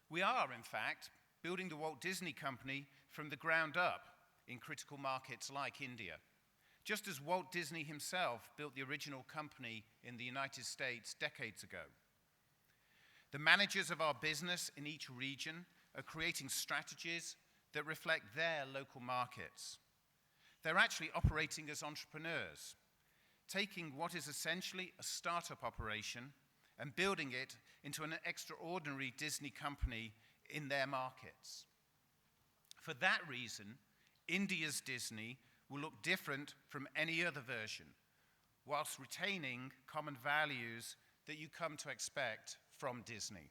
We are, in fact, building the Walt Disney Company from the ground up in critical markets like India, just as Walt Disney himself built the original company in the United States decades ago. The managers of our business in each region are creating strategies that reflect their local markets. They're actually operating as entrepreneurs, taking what is essentially a startup operation and building it into an extraordinary Disney company in their markets. For that reason, India's Disney will look different from any other version, whilst retaining common values that you come to expect from Disney.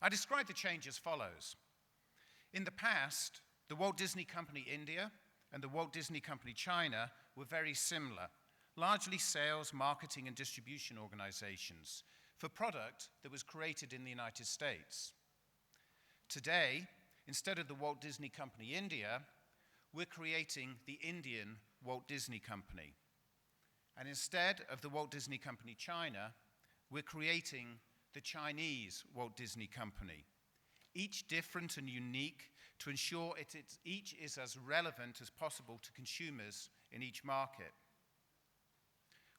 I describe the change as follows. In the past, the Walt Disney Company India and the Walt Disney Company China were very similar, largely sales, marketing, and distribution organizations for product that was created in the United States. Today, instead of the Walt Disney Company India, we're creating the Indian Walt Disney Company. And instead of the Walt Disney Company China, we're creating the Chinese Walt Disney Company, each different and unique to ensure each is as relevant as possible to consumers in each market.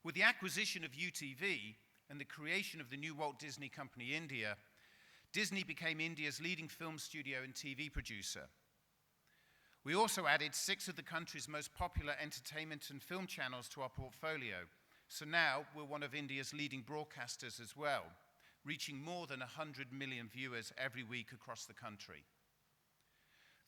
With the acquisition of UTV and the creation of the new Walt Disney Company India, Disney became India's leading film studio and TV producer. We also added 6 of the country's most popular entertainment and film channels to our portfolio, so now we're one of India's leading broadcasters as well, reaching more than 100 million viewers every week across the country.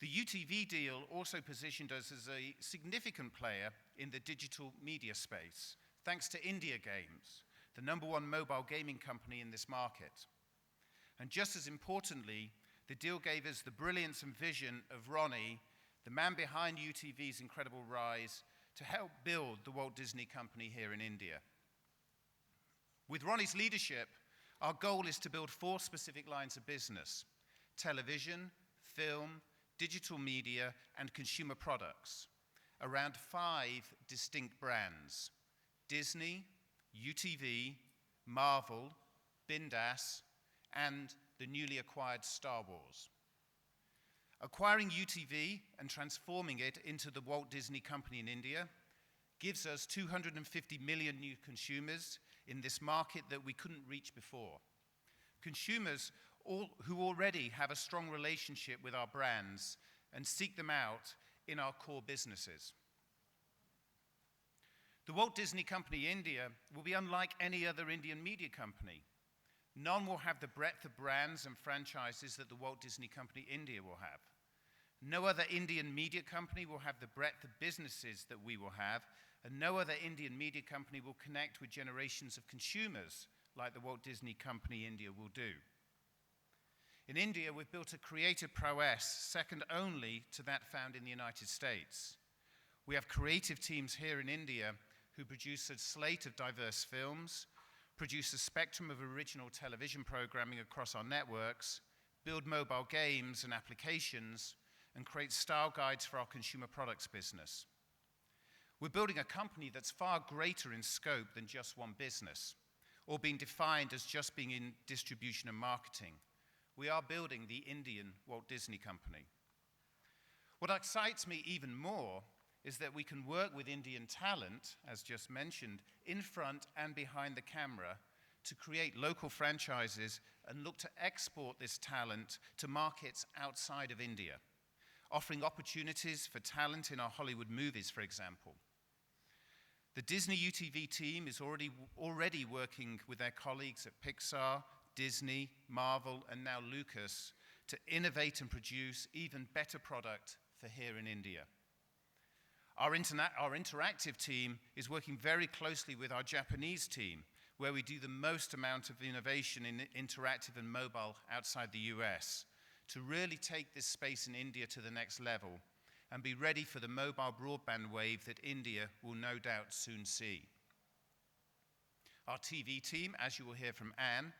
The UTV deal also positioned us as a significant player in the digital media space, thanks to India Games, the #1 mobile gaming company in this market. And just as importantly, the deal gave us the brilliance and vision of Ronnie, the man behind UTV's incredible rise, to help build the Walt Disney Company here in India. With Ronnie's leadership, our goal is to build 4 specific lines of business: television, film, digital media, and consumer products, around 5 distinct brands: Disney, UTV, Marvel, Bindas, and the newly acquired Star Wars. Acquiring UTV and transforming it into the Walt Disney Company in India gives us 250 million new consumers in this market that we couldn't reach before. Consumers who already have a strong relationship with our brands and seek them out in our core businesses. The Walt Disney Company India will be unlike any other Indian media company. None will have the breadth of brands and franchises that the Walt Disney Company India will have. No other Indian media company will have the breadth of businesses that we will have, and no other Indian media company will connect with generations of consumers like the Walt Disney Company India will do. In India, we've built a creative prowess second only to that found in the United States. We have creative teams here in India who produce a slate of diverse films, produce a spectrum of original television programming across our networks, build mobile games and applications, and create style guides for our consumer products business. We're building a company that's far greater in scope than just one business, or being defined as just being in distribution and marketing. We are building the Indian Walt Disney Company. What excites me even more is that we can work with Indian talent, as just mentioned, in front and behind the camera to create local franchises and look to export this talent to markets outside of India, offering opportunities for talent in our Hollywood movies, for example. The Disney UTV team is already working with their colleagues at Pixar, Disney, Marvel, and now Lucas to innovate and produce even better product for here in India. Our interactive team is working very closely with our Japanese team, where we do the most amount of innovation in interactive and mobile outside the US, to really take this space in India to the next level and be ready for the mobile broadband wave that India will no doubt soon see. Our TV team, as you will hear from Anne,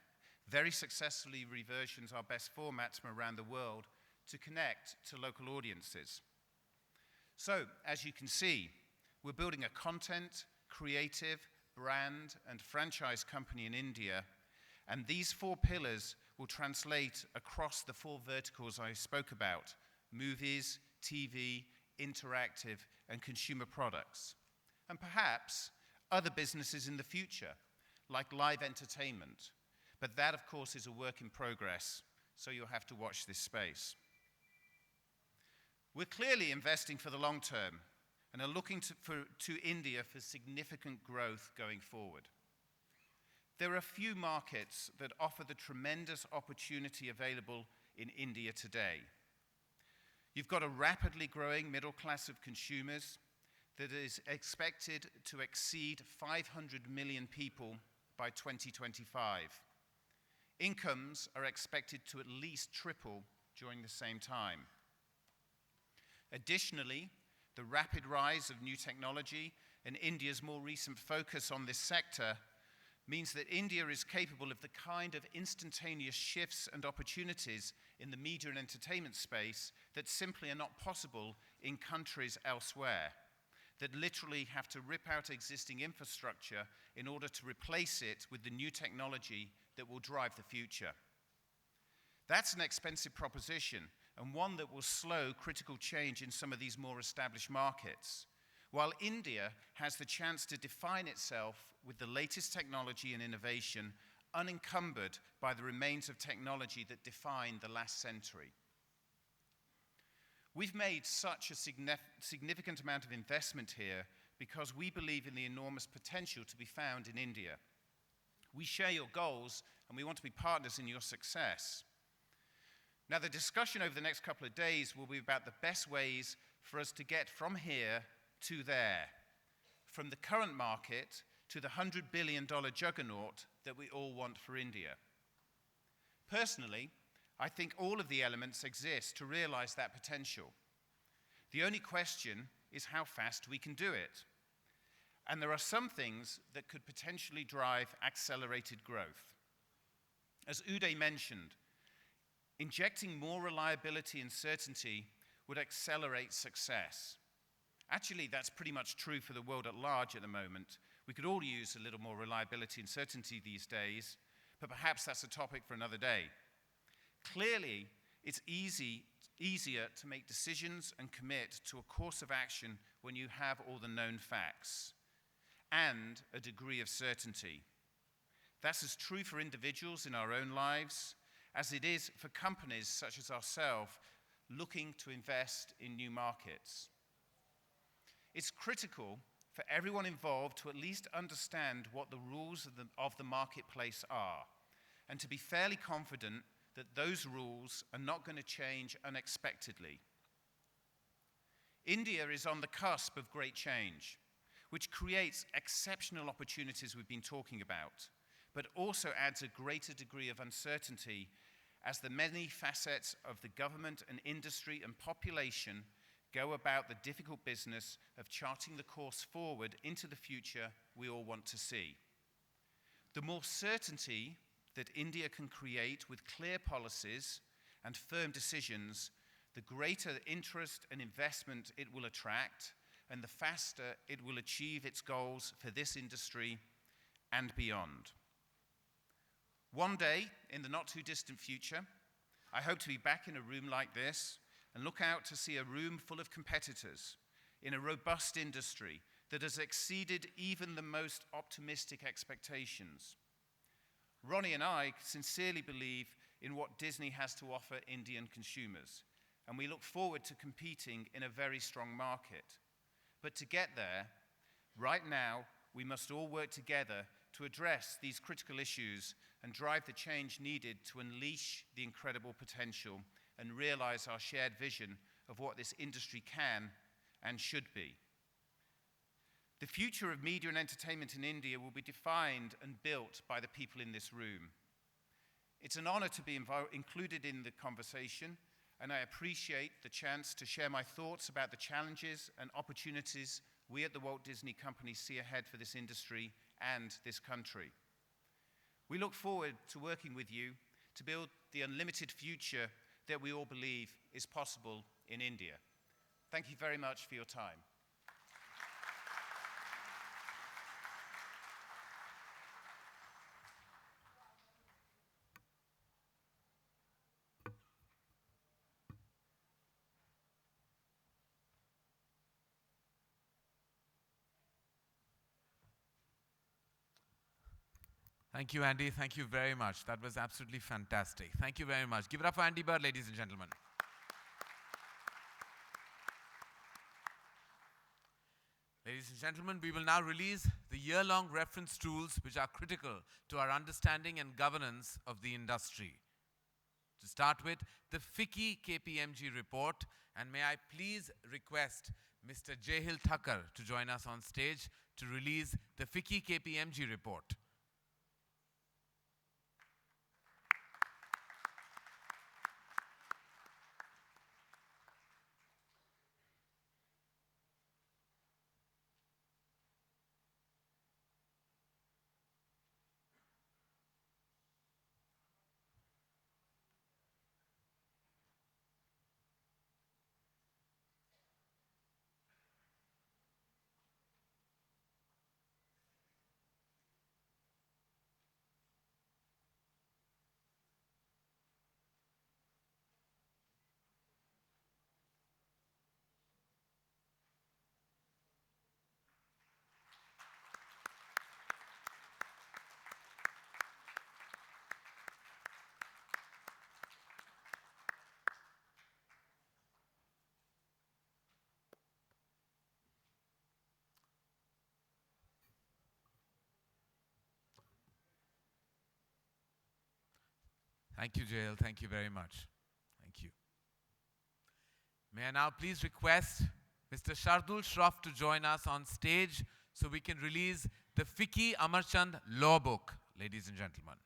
very successfully reversions our best formats from around the world to connect to local audiences. So, as you can see, we're building a content, creative, brand, and franchise company in India, And these 4 pillars will translate across the 4 verticals I spoke about: movies, TV, interactive, and consumer products. And perhaps other businesses in the future, like live entertainment. But that, of course, is a work in progress, so you'll have to watch this space. We're clearly investing for the long term and are looking to India for significant growth going forward. There are few markets that offer the tremendous opportunity available in India today. You've got a rapidly growing middle class of consumers that is expected to exceed 500 million people by 2025. Incomes are expected to at least triple during the same time. Additionally, the rapid rise of new technology and India's more recent focus on this sector means that India is capable of the kind of instantaneous shifts and opportunities in the media and entertainment space that simply are not possible in countries elsewhere, that literally have to rip out existing infrastructure in order to replace it with the new technology that will drive the future. That's an expensive proposition, and one that will slow critical change in some of these more established markets, while India has the chance to define itself with the latest technology and innovation, unencumbered by the remains of technology that defined the last century. We've made such a significant amount of investment here because we believe in the enormous potential to be found in India. We share your goals, and we want to be partners in your success. Now, the discussion over the next couple of days will be about the best ways for us to get from here to there, from the current market to the $100 billion juggernaut that we all want for India. Personally, I think all of the elements exist to realize that potential. The only question is how fast we can do it. And there are some things that could potentially drive accelerated growth. As Uday mentioned, injecting more reliability and certainty would accelerate success. Actually, that's pretty much true for the world at large at the moment. We could all use a little more reliability and certainty these days, but perhaps that's a topic for another day. Clearly, it's easier to make decisions and commit to a course of action when you have all the known facts and a degree of certainty. That's as true for individuals in our own lives as it is for companies such as ourselves looking to invest in new markets. It's critical for everyone involved to at least understand what the rules of the marketplace are, and to be fairly confident that those rules are not going to change unexpectedly. India is on the cusp of great change, which creates exceptional opportunities we've been talking about, but also adds a greater degree of uncertainty as the many facets of the government and industry and population go about the difficult business of charting the course forward into the future we all want to see. The more certainty that India can create with clear policies and firm decisions, the greater interest and investment it will attract, and the faster it will achieve its goals for this industry and beyond. One day, in the not too distant future, I hope to be back in a room like this and look out to see a room full of competitors in a robust industry that has exceeded even the most optimistic expectations. Ronnie and I sincerely believe in what Disney has to offer Indian consumers, and we look forward to competing in a very strong market. But to get there, right now, we must all work together to address these critical issues and drive the change needed to unleash the incredible potential and realize our shared vision of what this industry can and should be. The future of media and entertainment in India will be defined and built by the people in this room. It's an honor to be included in the conversation, and I appreciate the chance to share my thoughts about the challenges and opportunities we at the Walt Disney Company see ahead for this industry and this country. We look forward to working with you to build the unlimited future that we all believe is possible in India. Thank you very much for your time. Thank you, Andy. Thank you very much. That was absolutely fantastic. Thank you very much. Give it up for Andy Bird, ladies and gentlemen. Ladies and gentlemen, we will now release the year-long reference tools which are critical to our understanding and governance of the industry. To start with, the FICCI KPMG report, and may I please request Mr. Jehil Thakkar to join us on stage to release the FICCI KPMG report. Thank you, Jehil. Thank you very much. Thank you. May I now please request Mr. Shardul Shroff to join us on stage so we can release the FICCI Amarchand Law Book, ladies and gentlemen.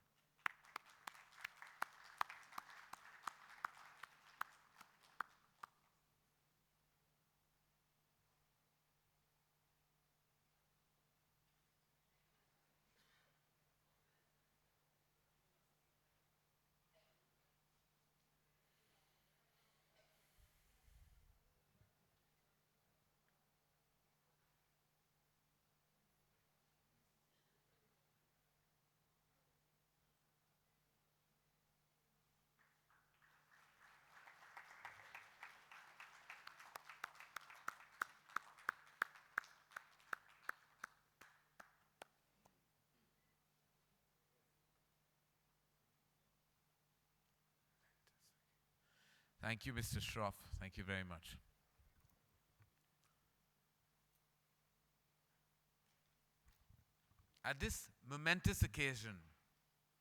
Thank you, Mr. Shroff. Thank you very much. At this momentous occasion,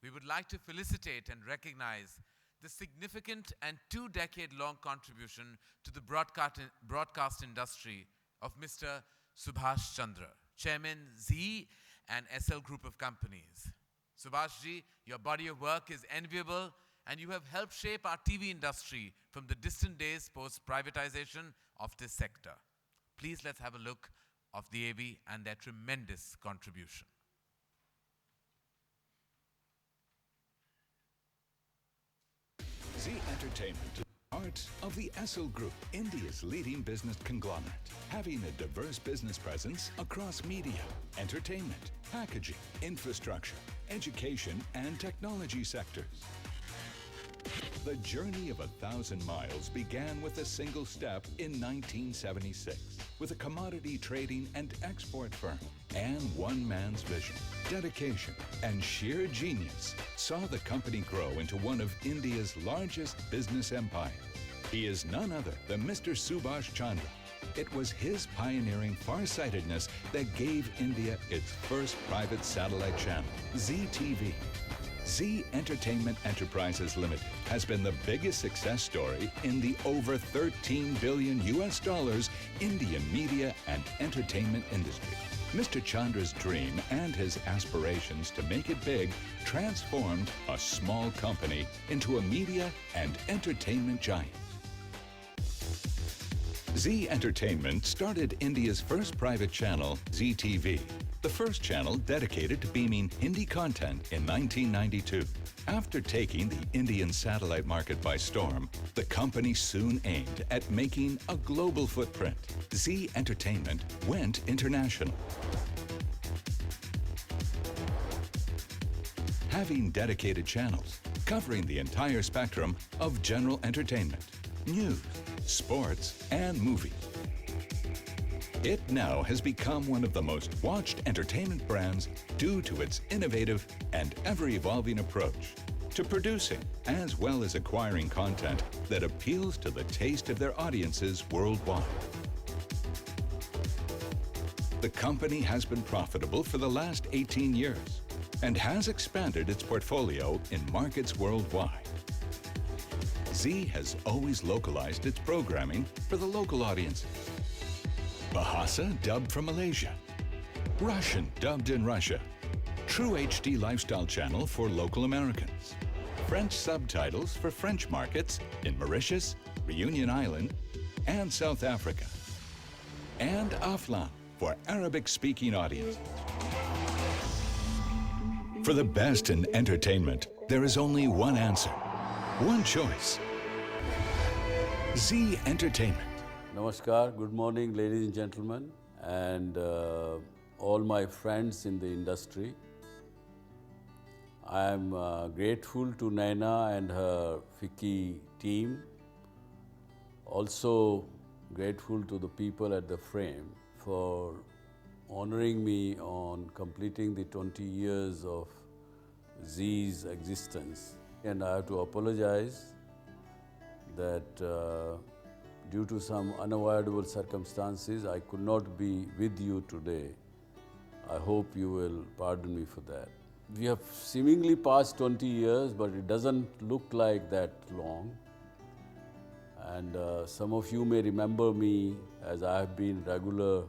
we would like to felicitate and recognize the significant and 2-decade-long contribution to the broadcast industry of Mr. Subhash Chandra, Chairman Z and SL Group of Companies. Subhash ji, your body of work is enviable, and you have helped shape our TV industry from the distant days post-privatization of this sector. Please let's have a look of the AV and their tremendous contribution. Z Entertainment is part of the SL Group, India's leading business conglomerate, having a diverse business presence across media, entertainment, packaging, infrastructure, education, and technology sectors. The journey of 1,000 miles began with a single step in 1976 with a commodity trading and export firm, and one man's vision, dedication, and sheer genius saw the company grow into one of India's largest business empires. He is none other than Mr. Subhash Chandra. It was his pioneering farsightedness that gave India its first private satellite channel, ZTV. Z Entertainment Enterprises Limited has been the biggest success story in the over $13 billion Indian media and entertainment industry. Mr. Chandra's dream and his aspirations to make it big transformed a small company into a media and entertainment giant. Z Entertainment started India's first private channel, ZTV, the first channel dedicated to beaming Hindi content in 1992. After taking the Indian satellite market by storm, the company soon aimed at making a global footprint. Z Entertainment went international. Having dedicated channels covering the entire spectrum of general entertainment, news, sports, and movies. It now has become one of the most watched entertainment brands due to its innovative and ever-evolving approach to producing as well as acquiring content that appeals to the taste of their audiences worldwide. The company has been profitable for the last 18 years and has expanded its portfolio in markets worldwide. Z has always localized its programming for the local audiences. Bahasa dubbed from Malaysia, Russian dubbed in Russia, True HD lifestyle channel for local Americans, French subtitles for French markets in Mauritius, Reunion Island, and South Africa, and Aflam for Arabic-speaking audiences. For the best in entertainment, there is only one answer, one choice. Z Entertainment. Namaskar, good morning ladies and gentlemen, and all my friends in the industry. I am grateful to Naina and her FICCI team. Also grateful to the people at the frame for honoring me on completing the 20 years of Z's existence. And I have to apologize that due to some unavoidable circumstances, I could not be with you today. I hope you will pardon me for that. We have seemingly passed 20 years, but it doesn't look like that long. And some of you may remember me as I have been regular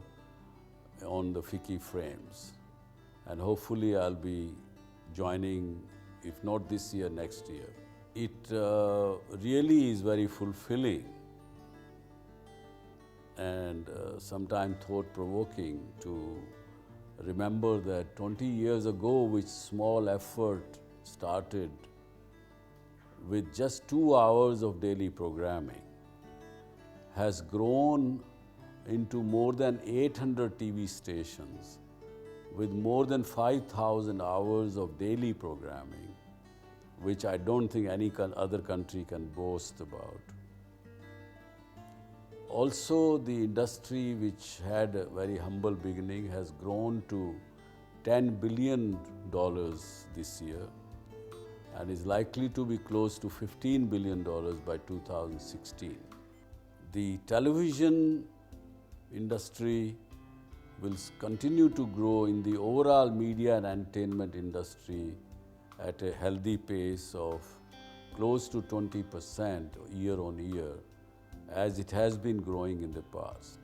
on the FICCI frames. And hopefully I'll be joining, if not this year, next year. It really is very fulfilling and sometimes thought-provoking to remember that 20 years ago, which small effort started with just 2 hours of daily programming, has grown into more than 800 TV stations with more than 5,000 hours of daily programming, which I don't think any other country can boast about. Also, the industry, which had a very humble beginning, has grown to $10 billion this year and is likely to be close to $15 billion by 2016. The television industry will continue to grow in the overall media and entertainment industry at a healthy pace of close to 20% year on year, as it has been growing in the past.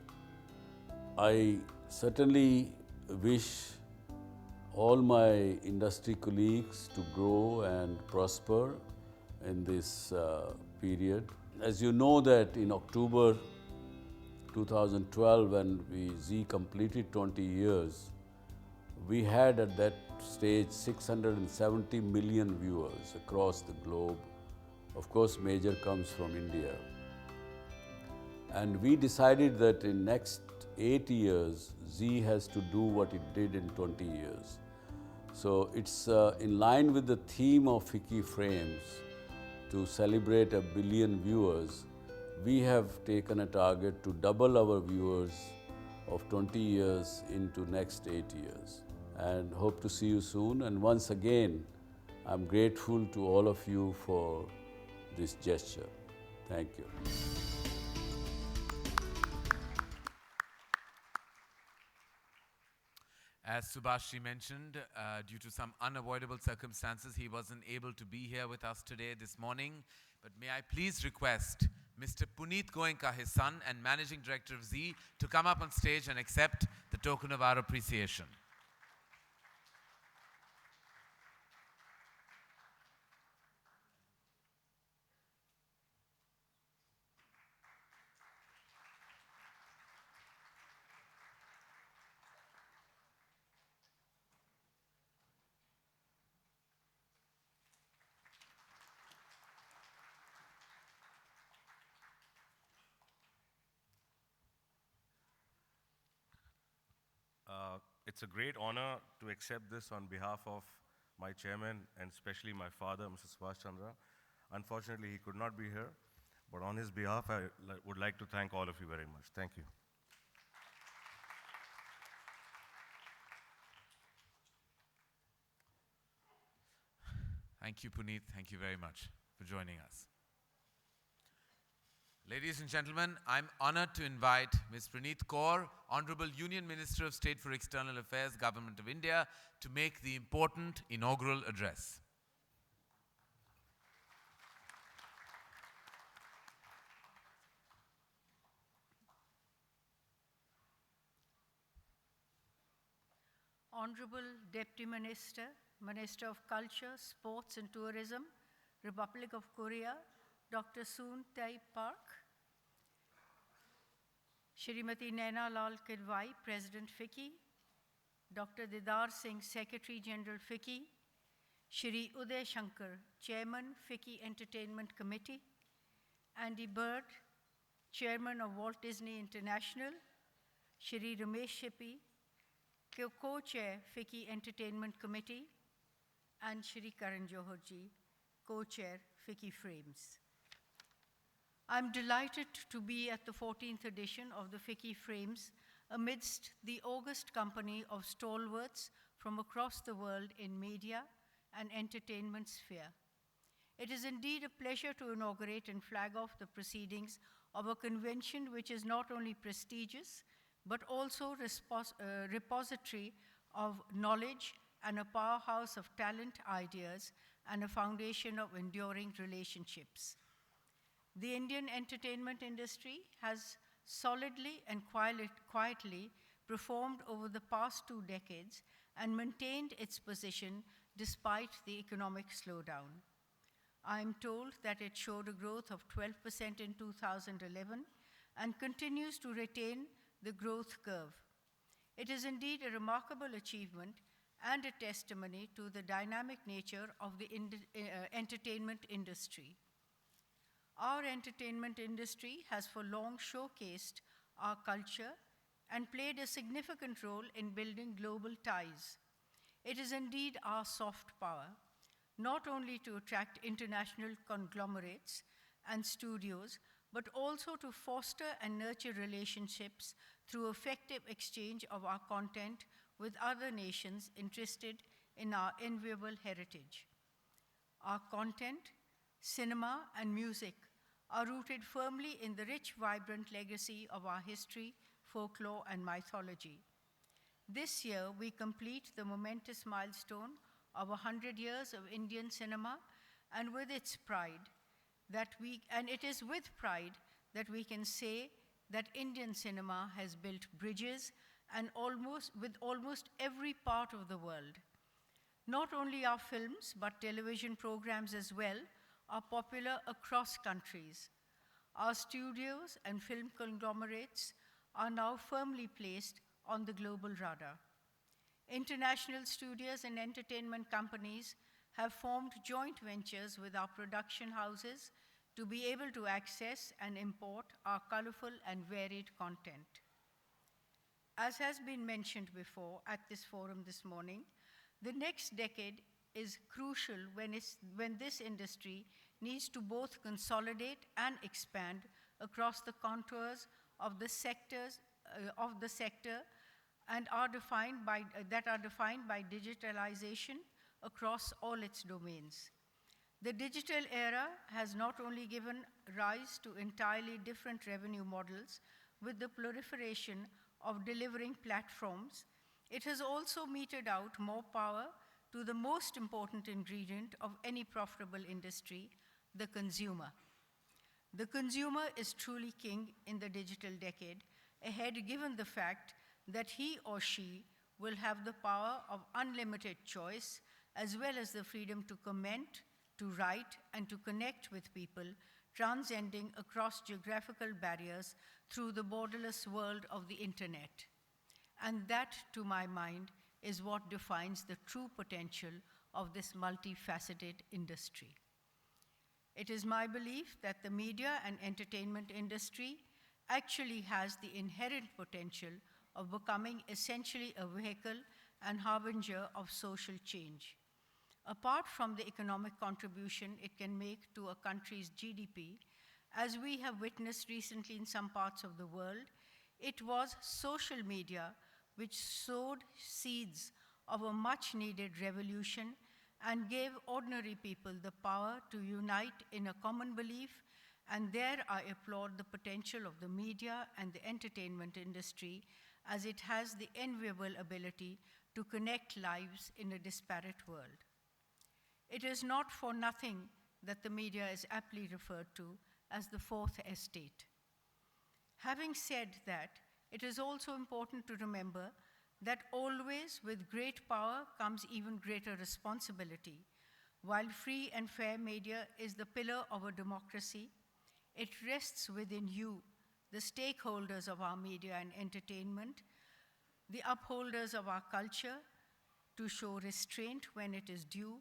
I certainly wish all my industry colleagues to grow and prosper in this period. As you know that in October 2012, when Z completed 20 years, we had at that stage 670 million viewers across the globe. Of course, major comes from India. And we decided that in next 8 years, Z has to do what it did in 20 years. So it's in line with the theme of FICCI Frames to celebrate 1 billion viewers. We have taken a target to double our viewers of 20 years into next 8 years. And hope to see you soon. And once again, I'm grateful to all of you for this gesture. Thank you. As Subhashi mentioned, due to some unavoidable circumstances, he wasn't able to be here with us today, this morning. But may I please request Mr. Puneet Goenka, his son and Managing Director of Z, to come up on stage and accept the token of our appreciation. It's a great honor to accept this on behalf of my chairman and especially my father, Mr. Subhash Chandra. Unfortunately, he could not be here, but on his behalf, I would like to thank all of you very much. Thank you. Thank you, Puneet. Thank you very much for joining us. Ladies and gentlemen, I'm honored to invite Ms. Praneeth Kaur, Honorable Union Minister of State for External Affairs, Government of India, to make the important inaugural address. Honorable Deputy Minister, Minister of Culture, Sports and Tourism, Republic of Korea, Dr. Soon Tae Park, Shrimati Naina Lal Kidwai, President FICCI, Dr. Didar Singh, Secretary General FICCI, Shri Uday Shankar, Chairman FICCI Entertainment Committee, Andy Bird, Chairman of Walt Disney International, Shri Ramesh Shippy, Co-Chair FICCI Entertainment Committee, and Shri Karan Johar ji, Co-Chair FICCI Frames. I'm delighted to be at the 14th edition of the FICCI Frames amidst the august company of stalwarts from across the world in media and entertainment sphere. It is indeed a pleasure to inaugurate and flag off the proceedings of a convention which is not only prestigious, but also repository of knowledge and a powerhouse of talent, ideas, and a foundation of enduring relationships. The Indian entertainment industry has solidly and quietly performed over the past 2 decades and maintained its position despite the economic slowdown. I am told that it showed a growth of 12% in 2011 and continues to retain the growth curve. It is indeed a remarkable achievement and a testimony to the dynamic nature of the entertainment industry. Our entertainment industry has for long showcased our culture and played a significant role in building global ties. It is indeed our soft power, not only to attract international conglomerates and studios, but also to foster and nurture relationships through effective exchange of our content with other nations interested in our enviable heritage. Our content, cinema, and music are rooted firmly in the rich, vibrant legacy of our history, folklore, and mythology. This year, we complete the momentous milestone of 100 years of Indian cinema, and with its pride, it is with pride that we can say that Indian cinema has built bridges and with almost every part of the world. Not only our films, but television programs as well are popular across countries. Our studios and film conglomerates are now firmly placed on the global radar. International studios and entertainment companies have formed joint ventures with our production houses to be able to access and import our colorful and varied content. As has been mentioned before at this forum this morning, the next decade is crucial when this industry needs to both consolidate and expand across the contours of the sector and that are defined by digitalization across all its domains. The digital era has not only given rise to entirely different revenue models with the proliferation of delivering platforms, it has also meted out more power to the most important ingredient of any profitable industry, the consumer. The consumer is truly king in the digital decade ahead, given the fact that he or she will have the power of unlimited choice, as well as the freedom to comment, to write, and to connect with people, transcending across geographical barriers through the borderless world of the internet. And that, to my mind, is what defines the true potential of this multifaceted industry. It is my belief that the media and entertainment industry actually has the inherent potential of becoming essentially a vehicle and harbinger of social change. Apart from the economic contribution it can make to a country's GDP, as we have witnessed recently in some parts of the world, it was social media which sowed seeds of a much-needed revolution and gave ordinary people the power to unite in a common belief, and there I applaud the potential of the media and the entertainment industry, as it has the enviable ability to connect lives in a disparate world. It is not for nothing that the media is aptly referred to as the fourth estate. Having said that, it is also important to remember that always with great power comes even greater responsibility. While free and fair media is the pillar of a democracy, it rests within you, the stakeholders of our media and entertainment, the upholders of our culture, to show restraint when it is due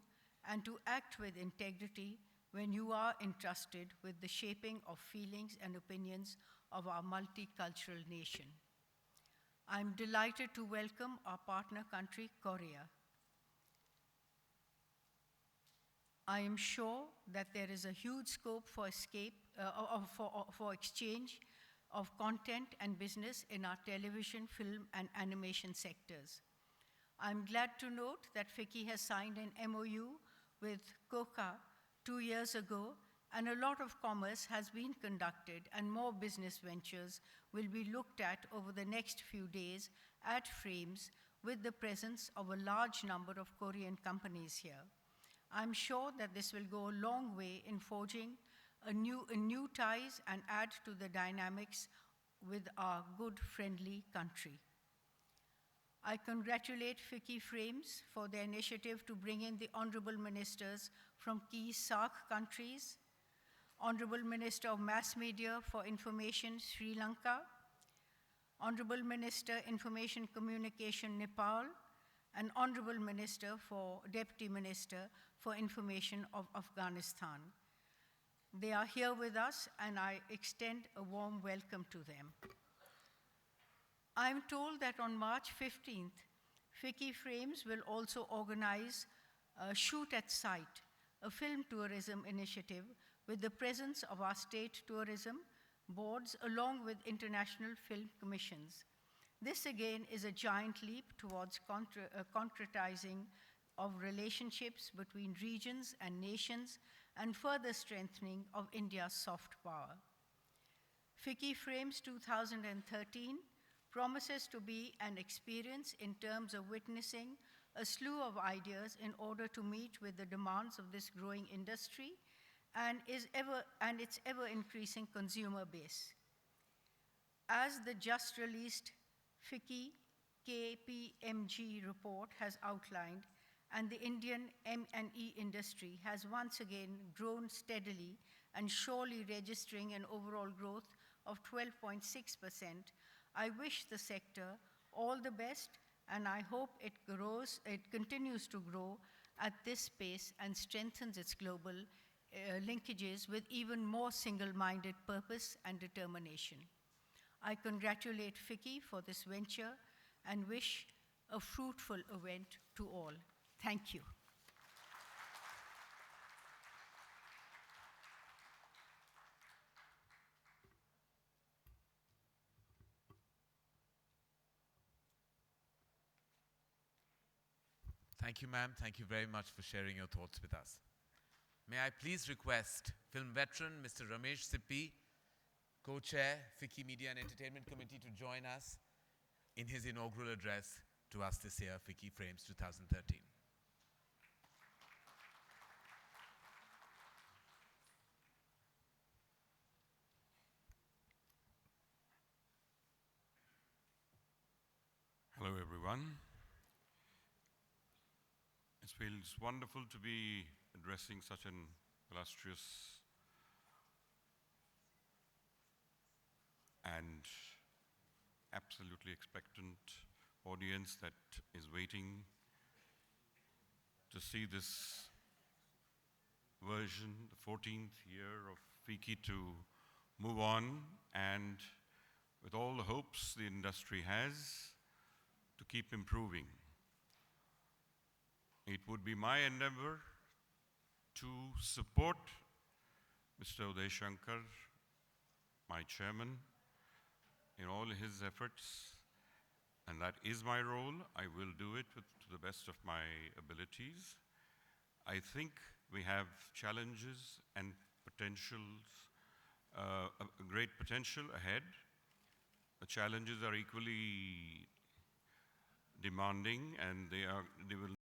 and to act with integrity when you are entrusted with the shaping of feelings and opinions of our multicultural nation. I'm delighted to welcome our partner country, Korea. I am sure that there is a huge scope for exchange of content and business in our television, film, and animation sectors. I'm glad to note that FICCI has signed an MOU with KOCA 2 years ago, and a lot of commerce has been conducted, and more business ventures will be looked at over the next few days at Frames, with the presence of a large number of Korean companies here. I'm sure that this will go a long way in forging new ties and add to the dynamics with our good, friendly country. I congratulate FICCI Frames for their initiative to bring in the honorable ministers from key SAARC countries, Honorable Minister of Mass Media for Information, Sri Lanka, Honorable Minister Information Communication, Nepal, and Honorable Minister for Deputy Minister for Information of Afghanistan. They are here with us, and I extend a warm welcome to them. I'm told that on March 15th, FICCI Frames will also organize Shoot at Sight, a film tourism initiative with the presence of our state tourism boards along with international film commissions. This again is a giant leap towards concretizing of relationships between regions and nations and further strengthening of India's soft power. FICCI Frames 2013 promises to be an experience in terms of witnessing a slew of ideas in order to meet with the demands of this growing industry and its ever-increasing consumer base. As the just released FICCI KPMG report has outlined, and the Indian M&E industry has once again grown steadily and surely registering an overall growth of 12.6%, I wish the sector all the best, and I hope it continues to grow at this pace and strengthens its global linkages with even more single-minded purpose and determination. I congratulate FICCI for this venture and wish a fruitful event to all. Thank you. Thank you, ma'am. Thank you very much for sharing your thoughts with us. May I please request film veteran Mr. Ramesh Sippi, co-chair, FICCI Media and Entertainment Committee, to join us in his inaugural address to us this year, FICCI Frames 2013. Hello, everyone. It feels wonderful to be addressing such an illustrious and absolutely expectant audience that is waiting to see this version, the 14th year of FICCI, to move on, and with all the hopes the industry has, to keep improving. It would be my endeavor to support Mr. Uday Shankar, my chairman, in all his efforts, and that is my role. I will do it to the best of my abilities. I think we have challenges and potentials, a great potential ahead. The challenges are equally demanding, and they will